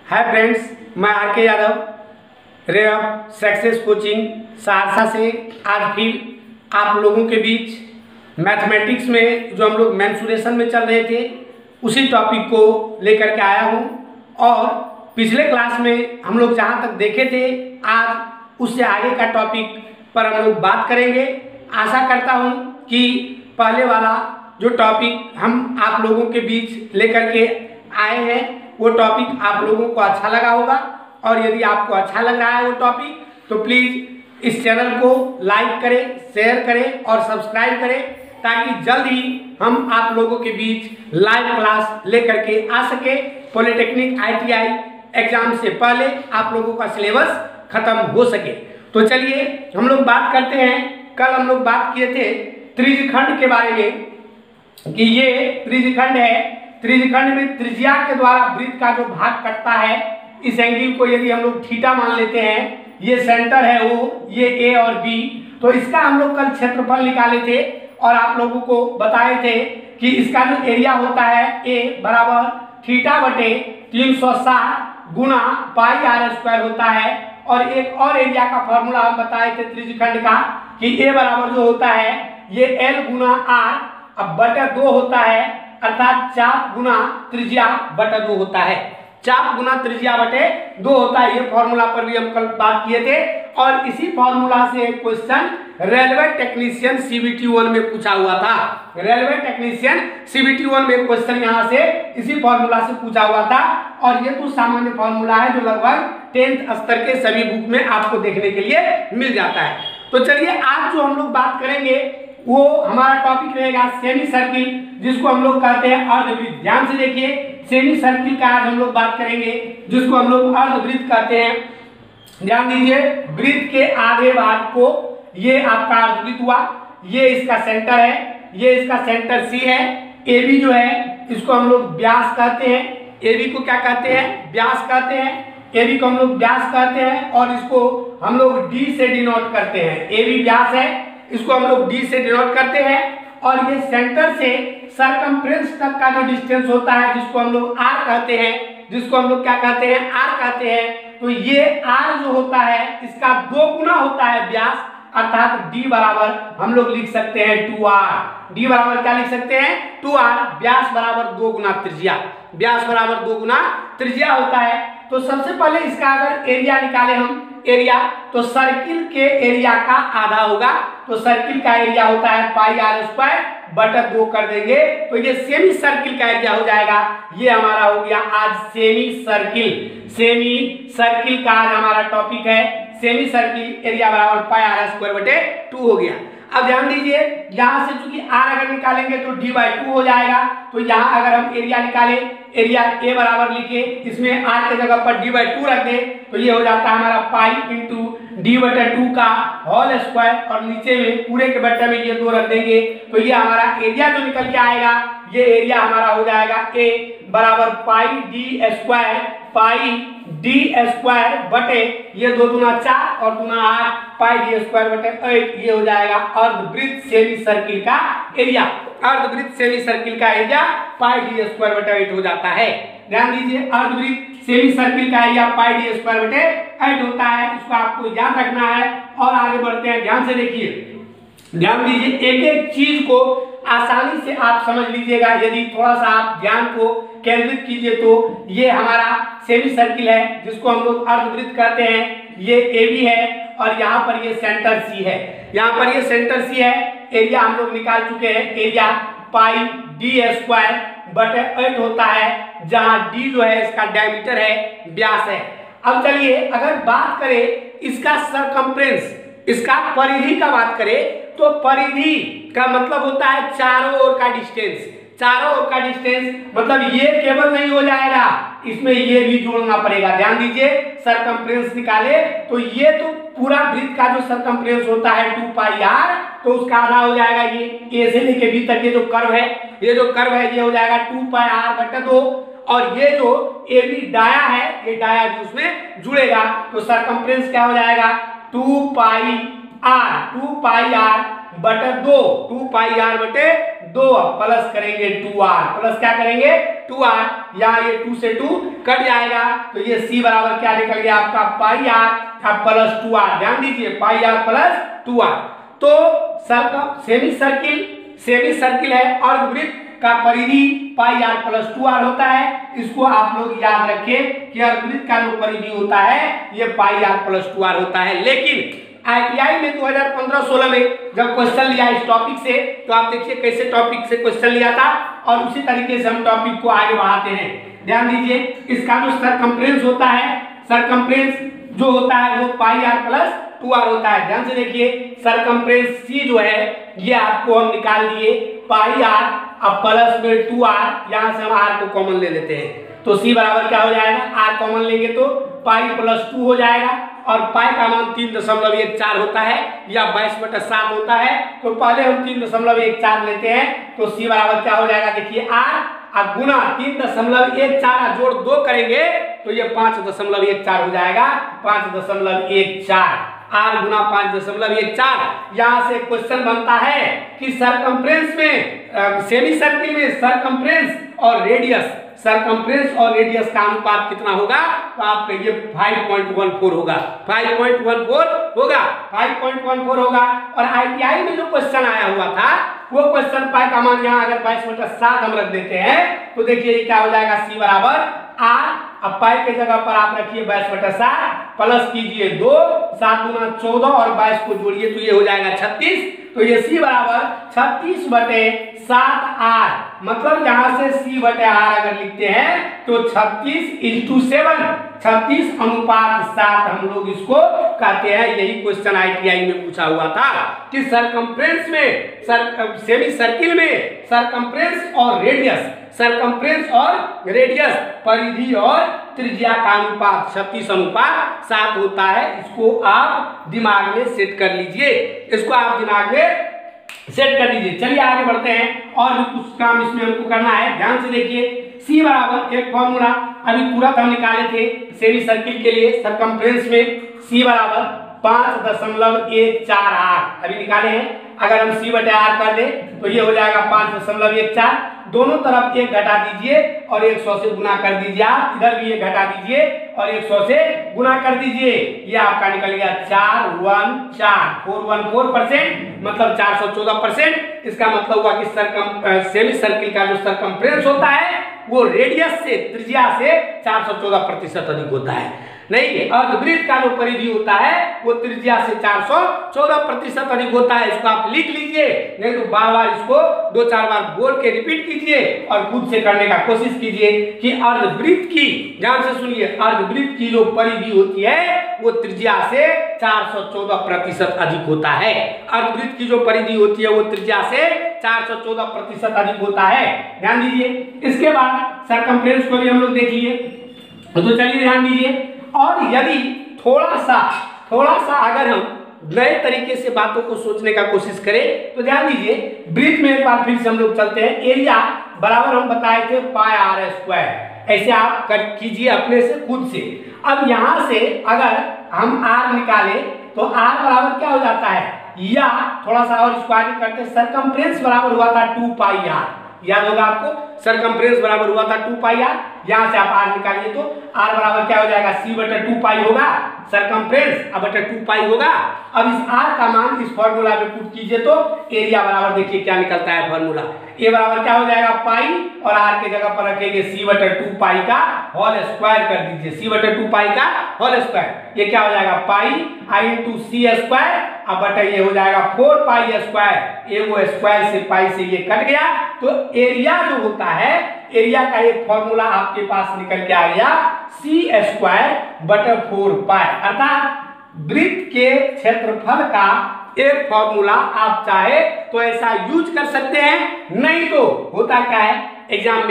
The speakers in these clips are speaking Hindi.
हाय फ्रेंड्स, मैं आर के Yadav ray of success coaching Saharsa से आज फिर आप लोगों के बीच मैथमेटिक्स में जो हम लोग मेंसुरेशन में चल रहे थे उसी टॉपिक को लेकर के आया हूं। और पिछले क्लास में हम लोग जहां तक देखे थे आज उससे आगे का टॉपिक पर हम लोग बात करेंगे। आशा करता हूं कि पहले वाला जो टॉपिक हम आप लोगों के बीच लेकर के आए हैं वो टॉपिक आप लोगों को अच्छा लगा होगा। और यदि आपको अच्छा लग रहा है वो टॉपिक तो प्लीज़ इस चैनल को लाइक करें, शेयर करें और सब्सक्राइब करें ताकि जल्द ही हम आप लोगों के बीच लाइव क्लास लेकर के आ सके। पॉलिटेक्निक ITI एग्जाम से पहले आप लोगों का सिलेबस खत्म हो सके। तो चलिए हम लोग बात करते हैं। कल हम लोग बात किए थे त्रिज्यखंड के बारे में कि ये त्रिज्यखंड है। त्रिज्यखंड में त्रिज्या के द्वारा वृत्त का जो भाग कटता है, इस एंगल को यदि हम लोग थीटा मान लेते हैं, ये सेंटर है वो, ये ए और बी, तो इसका हम लोग कल क्षेत्रफल निकाले थे और आप लोगों को बताए थे कि इसका जो एरिया होता है ए बराबर थीटा बटे 360 गुना पाई आर स्क्वायर होता है। और एक और एरिया का फॉर्मूला हम बताए थे त्रिज्यखंड का कि ए बराबर जो होता है ये एल गुना आर अब बटा 2 होता है, अर्थात चाप गुना त्रिज्या बटा 2 होता है। चाप गुना त्रिज्या बटे 2 होता है। ये फॉर्मूला पर भी हम कल बात किए थे और इसी फॉर्मूला से एक क्वेश्चन रेलवे टेक्नीशियन CBT 1 में पूछा हुआ था। रेलवे टेक्नीशियन CBT 1 में क्वेश्चन यहाँ से इसी फॉर्मूला से पूछा हुआ था। और ये तो सामान्य फॉर्मूला है जो लगभग 10th स्तर के सभी बुक में आपको देखने के लिए मिल जाता है। तो चलिए आज जो हम लोग बात करेंगे वो हमारा टॉपिक रहेगा सेमी सर्किल, जिसको हम लोग कहते हैं अर्धवृत्त। ध्यान से देखिए, सेमी सर्किल का आज हम लोग बात करेंगे जिसको हम लोग अर्धवृत्त कहते हैं। ध्यान दीजिए, वृत्त के आधे भाग को ये आपका अर्धवृत्त हुआ, ये इसका सेंटर है, ये इसका सेंटर C है। AB जो है इसको हम लोग व्यास कहते हैं। AB को क्या कहते हैं? व्यास कहते हैं। AB को हम लोग व्यास कहते हैं और इसको हम लोग D से डिनोट करते हैं। AB व्यास है, इसको हम लोग D से डिनोट करते हैं। और ये सेंटर से सरकमफ्रेंस तक का जो डिस्टेंस होता है जिसको हम लोग R कहते हैं, जिसको हम लोग क्या कहते हैं? R कहते हैं। तो ये R जो होता है इसका 2 गुना होता है व्यास, अर्थात D बराबर हम लोग लिख सकते हैं 2R। D बराबर क्या लिख सकते हैं? 2R। व्यास बराबर 2 गुना त्रिज्या, व्यास बराबर 2 गुना त्रिज्या होता है। तो सबसे पहले इसका अगर एरिया निकाले हम, एरिया तो सर्किल के एरिया का आधा होगा, तो सर्किल का एरिया होता है पाई आर स्क्वायर बटा 2 कर देंगे तो ये सेमी सर्किल का एरिया हो जाएगा। ये हमारा हो गया आज सेमी सर्किल। सेमी सर्किल का आज हमारा टॉपिक है सेमी सर्किल। एरिया बराबर पाई आर स्क्वायर बटे 2 हो गया। अब ध्यान दीजिए, यहाँ से चूंकि R अगर निकालेंगे तो D/2 हो जाएगा। तो यहाँ अगर हम एरिया निकालें, एरिया A बराबर लिखे, इसमें R के जगह पर D/2 रख दे तो ये हो जाता है हमारा पाई इंटू D/2 का होल स्क्वायर और नीचे में पूरे के बट्टे में ये 2 रख देंगे तो ये हमारा एरिया जो निकल के आएगा, ये एरिया हमारा हो जाएगा A बराबर पाई D स्क्वायर, पाई D स्क्वायर बटे ये 2 दूना 4 और दूना 8 पाई D स्क्वायर बटे 8। ये हो जाएगा अर्धवृत्त सेमी सर्किल का एरिया। अर्धवृत्त सेमी सर्किल का एरिया पाई D स्क्वायर बटे 8 हो जाता है। ध्यान दीजिए, अर्धवृत्त सेमी सर्किल का एरिया पाई D स्क्वायर बटे 8 होता है। इसको आपको याद रखना है और आगे बढ़ते हैं। ध्यान से देखिए, ध्यान दीजिए, एक एक चीज को आसानी से आप समझ लीजिएगा यदि थोड़ा सा आप ध्यान को केंद्रित कीजिए। तो ये हमारा सेमी सर्किल है जिसको हम लोग अर्धवृत्त कहते हैं। ये AB है और यहाँ पर ये सेंटर C है, यहाँ पर ये सेंटर C है। एरिया हम लोग निकाल चुके हैं, एरिया पाई D स्क्वायर बटे 8 होता है, जहाँ D जो है इसका डायमीटर है, व्यास है। अब चलिए अगर बात करें इसका सरकमफ्रेंस, इसका परिधि का बात करें तो परिधि का मतलब होता है चारों ओर का डिस्टेंस। चारों ओर का डिस्टेंस मतलब ये केवल नहीं हो जाएगा, इसमें ये भी जोड़ना पड़ेगा। ध्यान दीजिए, सरकमफ्रेंस निकाले तो ये तो पूरा वृत्त का जो सरकमफ्रेंस होता है 2 पाई r, तो उसका आधा हो जाएगा ये A से लेके B तक ये जो कर्व है, ये जो कर्व है ये हो जाएगा 2 पाई r बटा 2। और ये जो AB डाया है, ये डाया भी उसमें जुड़ेगा तो सरकमफ्रेंस क्या हो जाएगा 2 पाई r बटे 2, 2 पाई r बटे 2 प्लस करेंगे 2r, प्लस क्या करेंगे 2r, यहाँ ये 2 से 2 कट जाएगा तो ये c बराबर क्या निकल गया आपका पाई r प्लस 2r। ध्यान दीजिए पाई r प्लस 2r। तो सेमी सर्किल है और वृत्त का परिधि पाई r प्लस 2r होता है। इसको आप लोग याद रखें कि अर्धवृत्त का जो परिधि होता है ये पाई r प्लस 2r होता है। लेकिन ITI में 2015-16 में जब क्वेश्चन लिया इस टॉपिक से तो आप देखिए कैसे टॉपिक से क्वेश्चन लिया था और उसी तरीके से हम टॉपिक को आगे बढ़ाते हैं। ध्यान दीजिए इसका जो सरकमफ्रेंस होता है, सरकमफ्रेंस जो होता है वो पाई r प्लस 2r होता है। ध्यान से देखिए सरकमफ्रेंस C जो है ये आपको हम निकाल दिए पाई r अब प्लस में 2r, यहाँ से हम r को कॉमन ले लेते हैं तो C बराबर क्या हो जाएगा, r कॉमन लेंगे तो पाई प्लस 2 हो जाएगा और पाई का मान 3.14 होता है या 22/7 होता है। तो पहले हम 3.14 लेते हैं तो C बराबर क्या हो जाएगा, देखिए r गुना 3.14 जोड़ 2 करेंगे तो ये 5.14 हो जाएगा, 5.14 r गुना 5.14। यहाँ से क्वेश्चन बनता है कि सरकमफ्रेंस में सेमी सर्किल में सरकमफ्रेंस और रेडियस का अनुपात कितना होगा, तो आप कहिए 5.14 होगा, 5.14 होगा। और ITI में जो क्वेश्चन आया हुआ था वो क्वेश्चन पाई का मान यहाँ अगर 22/7 हम रख देते हैं तो देखिए क्या हो जाएगा, C बराबर r अब पाई के जगह पर आप रखिए 22/7 प्लस कीजिए 2, 7 गुना 14 और 22 को जोड़िए तो ये हो जाएगा 36। तो ये C बराबर 36/7r, मतलब यहाँ से C/r अगर लिखते हैं तो 36:7, 36:7 हम लोग इसको कहते हैं। यही क्वेश्चन ITI में पूछा हुआ था कि सरकमफ्रेंस में सेमी सर्किल में सरकमफ्रेंस और रेडियस परिधि और त्रिज्या का अनुपात 36:7 होता है। इसको आप दिमाग में सेट कर लीजिए, चलिए आगे बढ़ते हैं और भी कुछ काम इसमें हमको करना है। ध्यान से देखिए C बराबर एक फॉर्मूला अभी तुरंत हम निकाले थे सेमी सर्किल के लिए, सरकमफ्रेंस में C बराबर 5.14r अभी निकाले हैं। अगर हम C/r कर दें तो ये हो जाएगा 5.14, दोनों तरफ 1 घटा दीजिए और 100 से गुना कर दीजिए, आप इधर भी 1 घटा दीजिए और 100 से गुना कर दीजिए, ये आपका निकल गया 414% मतलब 414%। इसका मतलब हुआ कि सेमी सर्किल का जो सरकमफ्रेंस होता है वो रेडियस से त्रिज्या से 414% अधिक होता है। नहीं, अर्धवृत्त का जो परिधि होता है वो त्रिज्या से 414% अधिक होता है। इसको आप लिख लीजिए, नहीं तो बार बार इसको 2-4 बार बोल के रिपीट कीजिए और खुद से करने का कोशिश कीजिए कि अर्धवृत्त की, ध्यान से सुनिए, अर्धवृत्त की जो परिधि होती है वो त्रिज्या से 414% अधिक होता है। अर्धवृत्त की जो परिधि होती है वो त्रिज्या से 414% अधिक होता है। ध्यान दीजिए। इसके बाद सरकमफ्रेंस को भी हम लोग देख लिए, तो चलिए ध्यान दीजिए। और यदि थोड़ा सा अगर हम नए तरीके से बातों को सोचने का कोशिश करें तो ध्यान दीजिए, वृत्त में एक बार फिर से हम लोग चलते हैं। एरिया बराबर हम बताए थे पाई r², ऐसे आप कीजिए अपने से खुद से। अब यहाँ से अगर हम r निकाले तो r बराबर क्या हो जाता है, या थोड़ा सा और इसको आगे करते हैं, सरकमफ्रेंस बराबर हुआ था 2πr, याद होगा आपको, सरकमफ्रेंस बराबर हुआ था 2πr। यहाँ से आप r निकालिए तो r बराबर क्या हो जाएगा, C/2π होगा, सरकमफ्रेंस अब 2π होगा। अब इस r का मान इस फॉर्मूला में पुट कीजिए तो एरिया बराबर देखिए क्या निकलता है फॉर्मूला, a बराबर क्या हो जाएगा पाई और r के जगह पर रखेंगे C/2π का होल स्क्वायर कर दीजिए, C/2π का होल स्क्वायर, ये क्या हो जाएगा पाई I/c², अब बटा ये हो जाएगा 4π², ये वो स्क्वायर से पाई से ये कट गया। तो एरिया जो होता है, एरिया का एक फॉर्मूला आपके पास निकल के आ गया C²/4π, अर्थात वृत्त के क्षेत्रफल का एक फॉर्मूला आप चाहे तो ऐसा यूज कर सकते हैं। नहीं तो होता क्या है, एग्जाम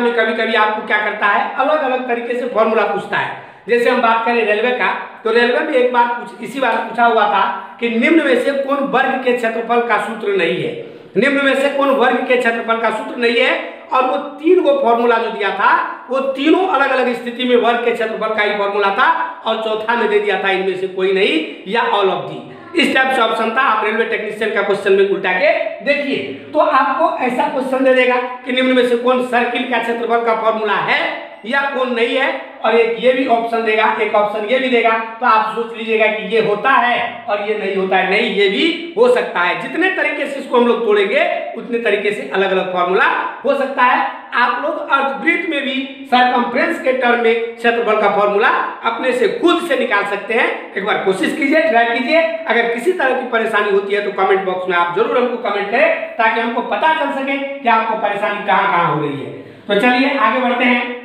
में कभी कभी आपको क्या करता है, अलग अलग तरीके से फॉर्मूला पूछता है। जैसे हम बात करें रेलवे का, तो रेलवे में एक बार इसी बार पूछा हुआ था कि निम्न में से कौन वर्ग के क्षेत्रफल का सूत्र नहीं है, निम्न में से कौन वर्ग के क्षेत्रफल का सूत्र नहीं है। और वो 3 गो फॉर्मूला जो दिया था वो तीनों अलग अलग स्थिति में वर्ग के क्षेत्रफल का ही फॉर्मूला था और चौथा में दे दिया था इनमें से कोई नहीं या ऑल ऑफ दी। इस टाइप से ऑप्शन था। आप रेलवे टेक्नीशियन का क्वेश्चन में उल्टा के देखिए, तो आपको ऐसा क्वेश्चन दे देगा कि निम्न में से कौन सर्किल का क्षेत्रफल का फॉर्मूला है या कौन नहीं है, और एक ये भी ऑप्शन देगा, एक ऑप्शन ये भी देगा। तो आप सोच लीजिएगा कि ये होता है और ये नहीं होता है। नहीं, ये भी हो सकता है। जितने तरीके से इसको हम लोग तोड़ेंगे उतने तरीके से अलग अलग फॉर्मूला हो सकता है। आप लोग अर्धवृत्त में भी सरकमफ्रेंस के टर्म में क्षेत्रफल का फॉर्मूला अपने से खुद से निकाल सकते हैं। एक बार कोशिश कीजिए, ट्राई कीजिए। अगर किसी तरह की परेशानी होती है तो कमेंट बॉक्स में आप जरूर हमको कमेंट करें, ताकि हमको पता चल सके कि आपको परेशानी कहाँ कहाँ हो रही है। तो चलिए आगे बढ़ते हैं,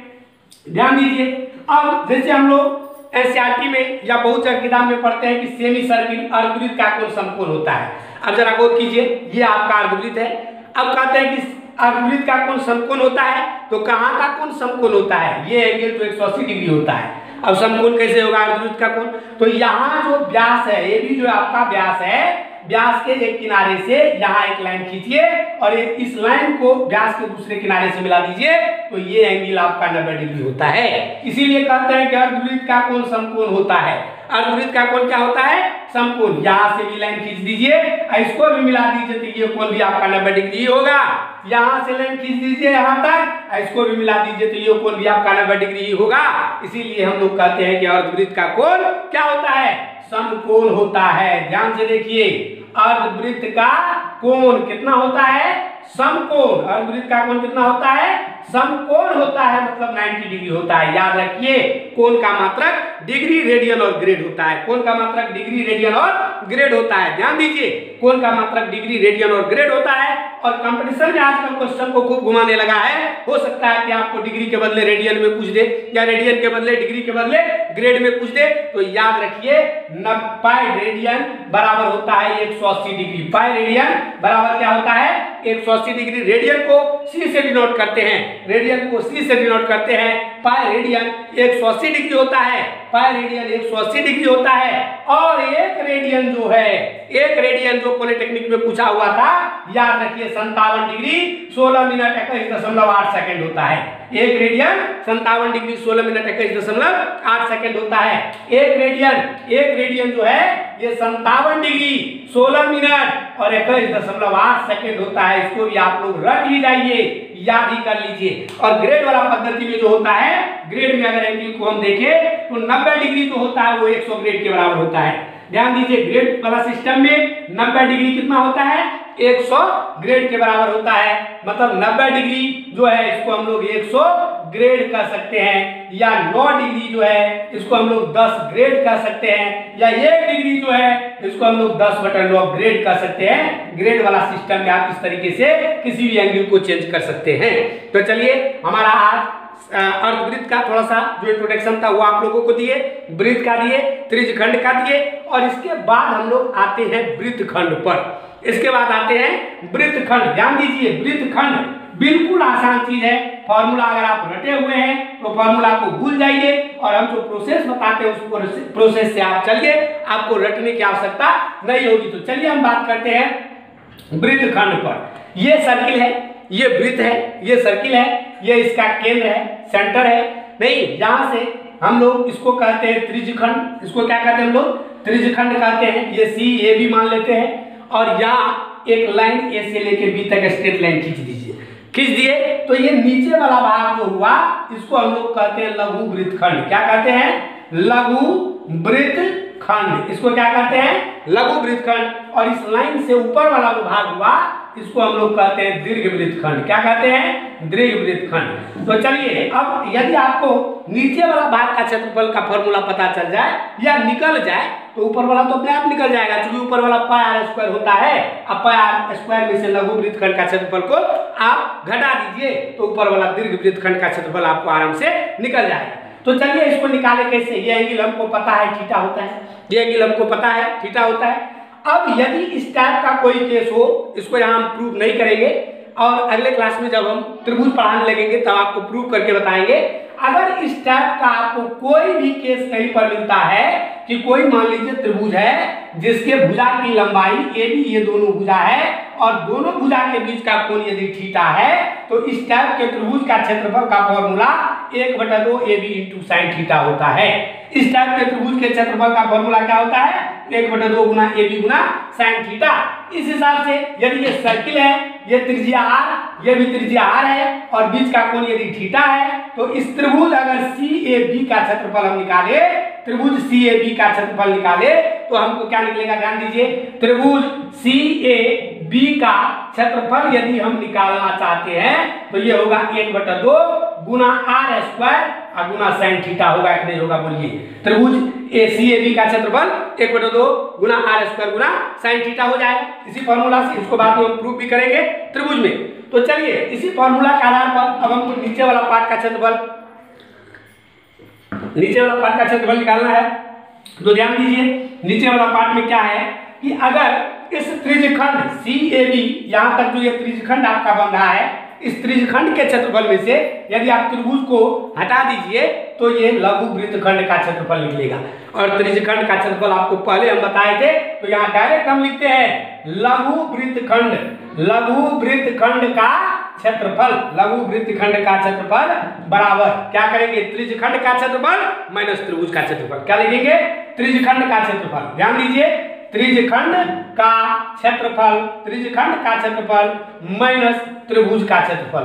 ध्यान दीजिए। अब जैसे हम लोग एनसीईआरटी में या बहुत सारी किताब में पढ़ते हैं कि सेमी सर्किल अर्धवृत्त का कोण समकोण होता है। अब जरा गौर कीजिए, ये आपका अर्धवृत्त है। अब कहते हैं कि अर्धवृत्त का कोण समकोण होता है, तो कहाँ का कोण समकोण होता है? ये एंगल तो 180 डिग्री होता है। अब समकोण कैसे होगा अर्धवृत्त का कोण? तो यहाँ जो व्यास है, ये भी जो आपका व्यास है, व्यास के एक किनारे से यहाँ एक लाइन खींचिए और इस लाइन को व्यास के दूसरे किनारे से मिला दीजिए, तो ये एंगल आपका 90 डिग्री होता है। इसीलिए कहते हैं कि अर्धवृत्त का कोण समकोण होता है। अर्धवृत्त का कोण क्या होता है? समकोण। यहाँ से भी लाइन खींच दीजिए, इसको भी मिला दीजिए, तो ये कोण भी आपका 90 डिग्री होगा। यहाँ से लाइन खींच दीजिए यहाँ तक, इसको भी मिला दीजिए, तो ये कोण भी आपका 90 डिग्री होगा। इसीलिए हम लोग कहते हैं कि अर्धवृत्त का कोण क्या होता है? समकोण होता है। ध्यान से देखिए, अर्धवृत्त का कोण कितना होता है? समकोण। अर्धवृत्त का कोण कितना होता है? समकोण होता है, मतलब 90 डिग्री होता है। याद रखिए, कोण का मात्रक डिग्री, रेडियन और ग्रेड होता है। कोण का मात्रक डिग्री, रेडियन और ग्रेड होता है। ध्यान दीजिए, कोण का मात्रक डिग्री, रेडियन और ग्रेड होता है। और कंपटीशन में आजकल क्वेश्चन को खूब घुमाने लगा है। हो सकता है कि आपको डिग्री के बदले रेडियन में पूछ दे, या रेडियन के बदले डिग्री के बदले ग्रेड में पूछ दे। तो याद रखिए, पाई रेडियन बराबर होता है 180 डिग्री। पाई रेडियन बराबर क्या होता है? 180 डिग्री। रेडियन को सी से डिनोट करते हैं, रेडियन को सी से डिनोट करते हैं। पाई रेडियन 180 डिग्री होता है। पाई रेडियन 180 डिग्री होता है। और एक रेडियन जो है, एक रेडियन जो पॉलिटेक्निक में पूछा हुआ था, याद रखिए 57 डिग्री 16 मिनट 21.8 सेकंड होता है। एक रेडियन 57 डिग्री 16 मिनट 21.8 सेकंड होता है। एक रेडियन जो है ये 57 डिग्री 16 मिनट और 21.8 सेकंड होता है। इसको भी आप लोग रख ही जाइए, याद ही कर लीजिए। और ग्रेड वाला पद्धति में जो होता है, ग्रेड में अगर एंगल को हम देखें तो 90 डिग्री जो होता है वो 100 ग्रेड के बराबर होता है। ध्यान दीजिए, ग्रेड वाला सिस्टम में 90 डिग्री कितना होता है? 100 ग्रेड के बराबर होता है। मतलब 90 डिग्री जो है इसको हम लोग 100 ग्रेड कर सकते हैं, या 9 डिग्री जो है इसको हम लोग 10 ग्रेड कर सकते हैं, या 1 डिग्री जो है इसको हम लोग 10/9 ग्रेड कर सकते हैं। ग्रेड वाला सिस्टम में आप इस तरीके से किसी भी एंगल को चेंज कर सकते हैं। तो चलिए, हमारा आज अर्धवृत्त का थोड़ा सा जो इंट्रोडक्शन था वो आप लोगों को दिए, वृत्त का दिए, त्रिज्यखंड का दिए, और इसके बाद हम लोग आते हैं वृत्तखंड पर। इसके बाद आते हैं वृत्तखंड। ध्यान दीजिए, वृत्तखंड बिल्कुल आसान चीज है। फॉर्मूला अगर आप रटे हुए हैं तो फॉर्मूला को भूल जाइए, और हम जो प्रोसेस बताते हैं उस प्रोसेस से आप चलिए, आपको रटने की आवश्यकता नहीं होगी। तो चलिए हम बात करते हैं वृत्तखंड पर। ये सर्किल है, ये वृत्त है, ये सर्किल है, ये इसका केंद्र है, सेंटर है। नहीं, यहां से हम लोग इसको कहते हैं त्रिज्यखंड। इसको क्या कहते हैं हम लोग? त्रिज्यखंड कहते हैं। ये सी ए भी मान लेते हैं, और यहाँ एक लाइन ए से लेके बी तक स्ट्रेट लाइन खींच दीजिए। खींच दिए तो ये नीचे वाला भाग जो हुआ इसको हम लोग कहते हैं लघु वृत्तखंड। क्या कहते हैं? लघु वृत्तखंड। इसको क्या कहते हैं? लघु वृत्तखंड। और इस लाइन से ऊपर वाला जो भाग हुआ इसको हम लोग कहते हैं दीर्घ वृत्तखंड। क्या कहते हैं? दीर्घ वृत्तखंड। तो चलिए, अब यदि आपको नीचे वाला भाग का क्षेत्रफल का फॉर्मूला पता चल जाए या निकल जाए तो ऊपर वाला तो अपने आप निकल जाएगा, क्योंकि ऊपर वाला पाई आर स्क्वायर होता है। अब पाई आर स्क्वायर में से लघु वृत्तखंड का क्षेत्रफल को आप घटा दीजिए तो ऊपर वाला दीर्घ वृत्तखंड का क्षेत्रफल आपको आराम से निकल जाएगा। तो चलिए इसको निकाले कैसे। ये एंगल हमको पता है थीटा होता है, ये एंगल हमको पता है थीटा होता है। अब यदि इस टाइप का कोई केस हो, इसको यहाँ हम प्रूव नहीं करेंगे, और अगले क्लास में जब हम त्रिभुज पढ़ाने लगेंगे तब आपको प्रूव करके बताएंगे। अगर इस टाइप का आपको कोई भी केस कहीं पर मिलता है कि कोई मान लीजिए त्रिभुज है, जिसके भुजा की लंबाई AB ये दोनों भुजा है और दोनों भुजा के बीच का कोण यदि थीटा है तो इस टाइप के त्रिभुज का क्षेत्रफल का फॉर्मूला 1/2 AB × sin थीटा होता है। इस टाइप के त्रिभुज के क्षेत्रफल का फॉर्मूला क्या होता है? 1/2 गुना AB गुना sin थीटा। इस हिसाब से यदि ये सर्किल है, ये त्रिज्या r, ये भी त्रिज्या r है और बीच का कोण यदि थीटा है तो इस त्रिभुज अगर CAB का क्षेत्रफल हम निकाले, त्रिभुज CAB का क्षेत्रफल निकाले तो हमको क्या निकलेगा? ध्यान दीजिए, त्रिभुज CAB का क्षेत्रफल यदि हम निकालना चाहते हैं तो ये होगा 1/2 गुना r² और गुना sin थीटा होगा कि नहीं होगा? बोलिए। त्रिभुज CAB का क्षेत्रफल 1/2 गुना r² गुना sin थीटा हो जाएगा। इसी फॉर्मूला से इसको बाद में हम प्रूफ भी करेंगे त्रिभुज में। तो चलिए इसी फॉर्मूला के आधार पर अब हमको नीचे वाला पार्ट का क्षेत्रफल निकालना है। तो ध्यान दीजिए, नीचे वाला पार्ट में क्या है कि अगर इस त्रिज्यखंड CAB, यहाँ तक जो ये त्रिज्यखंड आपका बन रहा है, इस त्रिज्यखंड के क्षेत्रफल में से यदि आप त्रिभुज को हटा दीजिए तो ये लघु वृत्तखंड का क्षेत्रफल निकलेगा। और त्रिज्यखंड का क्षेत्रफल आपको पहले हम बताए थे, तो यहाँ डायरेक्ट हम लिखते हैं लघु वृत्तखंड का क्षेत्रफल, लघु वृत्तखंड का क्षेत्रफल बराबर क्या करेंगे? त्रिज्यखंड का क्षेत्रफल माइनस त्रिभुज का क्षेत्रफल। क्या लिखेंगे? त्रिज्यखंड का क्षेत्रफल। ध्यान दीजिए, त्रिज्यखंड का क्षेत्रफल माइनस त्रिभुज का क्षेत्रफल,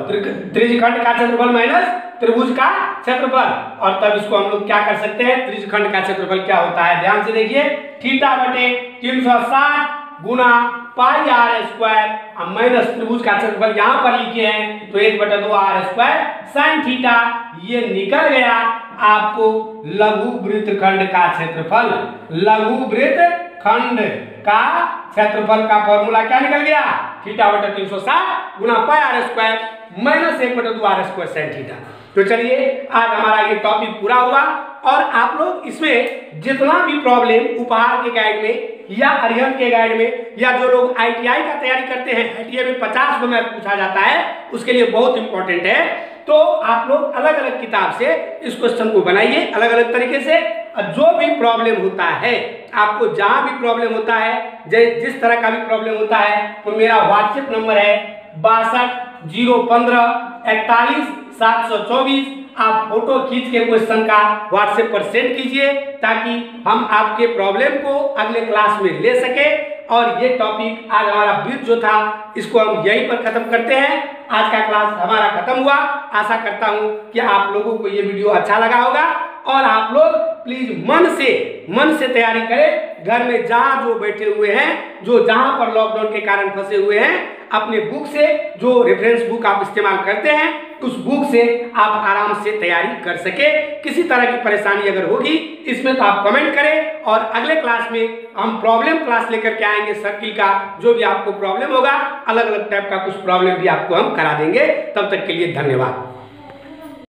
त्रिज्यखंड का क्षेत्रफल माइनस त्रिभुज का क्षेत्रफल। और तब इसको हम लोग क्या कर सकते हैं? त्रिज्यखंड का क्षेत्रफल क्या होता है? ध्यान से देखिए, θ/360 गुना πr² माइनस त्रिभुज का क्षेत्रफल यहाँ पर लिखे हैं तो 1/2 r² sin थीटा। ये निकल गया आपको लघु वृत्तखंड का क्षेत्रफल। लघु वृत्तखंड का क्षेत्रफल का फॉर्मूला क्या निकल गया? θ/360 गुना πr² minus 1/2 r² sin theta. तो चलिए आज हमारा ये टॉपिक पूरा हुआ और आप लोग इसमें जितना भी प्रॉब्लम उपहार के गाइड में या अरिहंत के गाइड में या जो लोग ITI का तैयारी करते हैं, ITI में 50 नंबर पूछा जाता है, उसके लिए बहुत इंपॉर्टेंट है। तो आप लोग अलग अलग किताब से इस क्वेश्चन को बनाइए अलग अलग तरीके से। जो भी प्रॉब्लम होता है, आपको जहां भी प्रॉब्लम होता है, जिस तरह का भी प्रॉब्लम होता है, तो मेरा व्हाट्सएप नंबर है 62 015 41 724। आप फोटो खींच के क्वेश्चन का व्हाट्सएप पर सेंड कीजिए ताकि हम आपके प्रॉब्लम को अगले क्लास में ले सके। और ये टॉपिक आज हमारा ब्रीफ जो था इसको हम यहीं पर खत्म करते हैं। आज का क्लास हमारा खत्म हुआ। आशा करता हूं कि आप लोगों को ये वीडियो अच्छा लगा होगा और आप लोग प्लीज मन से तैयारी करें। घर में जहां जो बैठे हुए हैं, जो जहां पर लॉकडाउन के कारण फंसे हुए हैं, अपने बुक से जो रेफरेंस बुक आप इस्तेमाल करते हैं उस बुक से आप आराम से तैयारी कर सके। किसी तरह की परेशानी अगर होगी इसमें तो आप कमेंट करें और अगले क्लास में हम प्रॉब्लम क्लास लेकर के आएंगे। सर्किल का जो भी आपको प्रॉब्लम होगा, अलग अलग टाइप का कुछ प्रॉब्लम भी आपको हम करा देंगे। तब तक के लिए धन्यवाद।